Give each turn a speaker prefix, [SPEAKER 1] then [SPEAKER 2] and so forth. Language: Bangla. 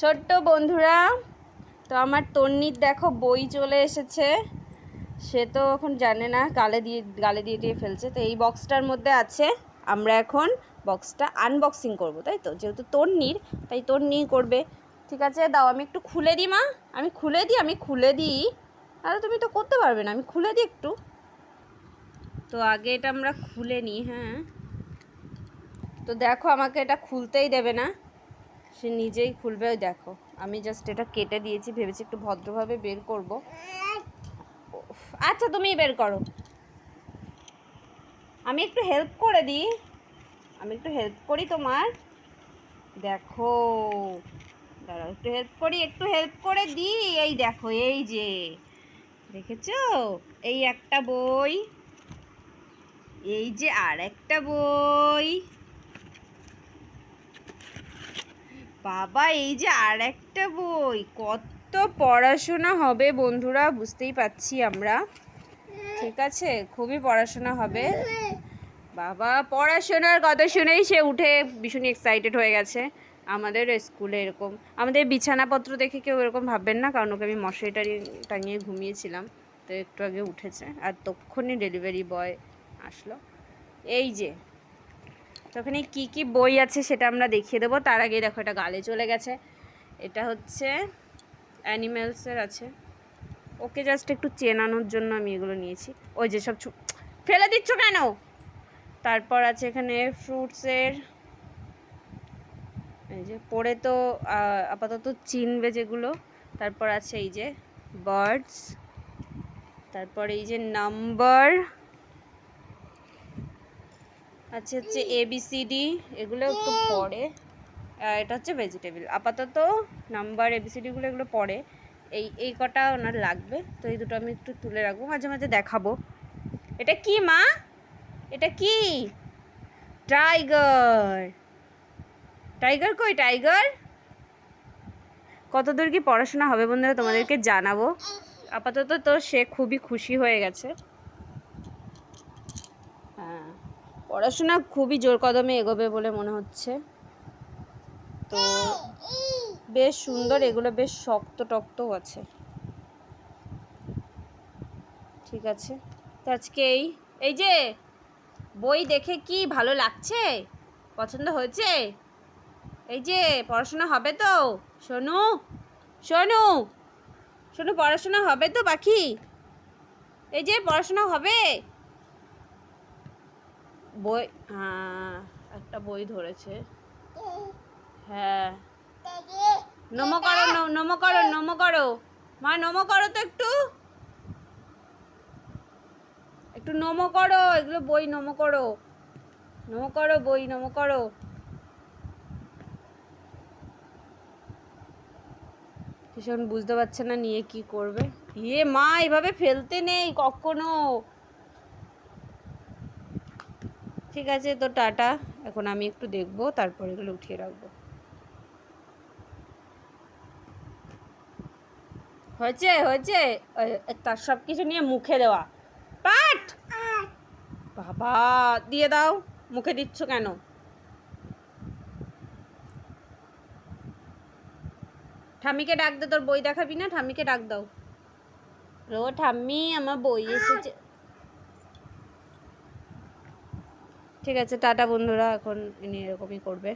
[SPEAKER 1] ছোট্ট বন্ধুরা, তো আমার তন্নির দেখো বই চলে এসেছে। সে তো এখন জানে না, গালে দিয়ে ফেলছে। তো এই বক্সটার মধ্যে আছে, আমরা এখন বক্সটা আনবক্সিং করব, তাই তো? যেহেতু তন্নির, তাই তন্নি করবে। ঠিক আছে, দাও আমি একটু খুলে দিই মা, আমি খুলে দিই। আরে তুমি তো করতে পারবে না, আমি খুলে দিই একটু। তো আগে এটা আমরা খুলে নিই। হ্যাঁ, তো দেখো আমাকে এটা খুলতেই দেবে না, সে নিজেই খুলবে। ওই দেখো, আমি জাস্ট এটা কেটে দিয়েছি, ভেবেছি একটু ভদ্রভাবে বের করব। আচ্ছা তুমিই বের করো, আমি একটু হেল্প করে দিই, আমি একটু হেল্প করি তোমার। দেখো, দাঁড়াও একটু হেল্প করে দিই। এই দেখো, এই যে দেখেছো, এই একটা বই, এই যে আর একটা বই, বাবা এই যে আর একটা বই। কত পড়াশোনা হবে বন্ধুরা, বুঝতেই পাচ্ছি আমরা। ঠিক আছে, খুবই পড়াশোনা হবে। বাবা পড়াশোনার কথা শুনেই সে উঠে ভীষণ এক্সাইটেড হয়ে গেছে। আমাদের স্কুলে এরকম, আমাদের বিছানাপত্র দেখে কেউ এরকম ভাববেন না, কারণ ওকে আমি মশারি টাঙিয়ে ঘুমিয়েছিলাম। তো একটু আগে উঠেছে, আর তখনই ডেলিভারি বয় আসলো। এই যে, তো ওখানে কী কী বই আছে সেটা আমরা দেখিয়ে দেবো। তার আগে দেখো, এটা গালে চলে গেছে। এটা হচ্ছে অ্যানিম্যালসের আছে, ওকে জাস্ট একটু চেনানোর জন্য আমি এগুলো নিয়েছি। ওই যে সব ফেলে দিচ্ছ কেন? তারপর আছে এখানে ফ্রুটসের, এই যে পড়ে তো আপাতত চিনবে যেগুলো। তারপর আছে এই যে বার্ডস, তারপর এই যে নাম্বার আছে, হচ্ছে ABCD, এগুলো একটু পড়ে। এটা হচ্ছে ভেজিটেবল। আপাতত নাম্বার ABCDগুলো এগুলো পড়ে। এই কটা ওনার লাগবে, তো এই দুটো আমি একটু তুলে রাখবো, মাঝে মাঝে দেখাবো। এটা কি মা? এটা কি? টাইগার। টাইগার কই? টাইগার কতদূর কি পড়াশোনা হবে বন্ধুরা তোমাদেরকে জানাবো। আপাতত তো সে খুবই খুশি হয়ে গেছে। হ্যাঁ, পড়াশোনা খুবই জোর কদমে এগোবে বলে মনে হচ্ছে। তো বেশ সুন্দর, এগুলো বেশ শক্ত টক্তও আছে। ঠিক আছে, তো আজকে এই যে বই দেখে কি ভালো লাগছে? পছন্দ হয়েছে? এই যে পড়াশোনা হবে তো? শোনো শোনো শোনো, পড়াশোনা হবে তো পাখি? এই যে পড়াশোনা হবে। বই, হ্যাঁ একটা বই ধরেছে। হ্যাঁ, নমো করো, নমো করো, নমো করো মা, নমো করো তো একটু, একটু নমো করো। এগুলো বই, নমো করো, নমো করো, বই নমো করো। ভীষণ বুঝতে পারছে না নিয়ে কি করবে। মা এভাবে ফেলতে নেই কখনো। ঠিক আছে, তো টাটা। এখন আমি একটু দেখবো, তারপর এগুলো উঠিয়ে রাখবো। হয়েছে হয়েছে, তার সব কিছু নিয়ে মুখে দেওয়া পাঠ। বাবা দিয়ে দাও, মুখে দিচ্ছ কেন? ঠাম্মিকে ডাক দে, তোর বই দেখাবি না? ঠাম্মিকে ডাক দাও। ও ঠাম্মি, আমার বই এসেছে। ঠিক আছে, টাটা বন্ধুরা, এখন ইনি এরকমই করবে।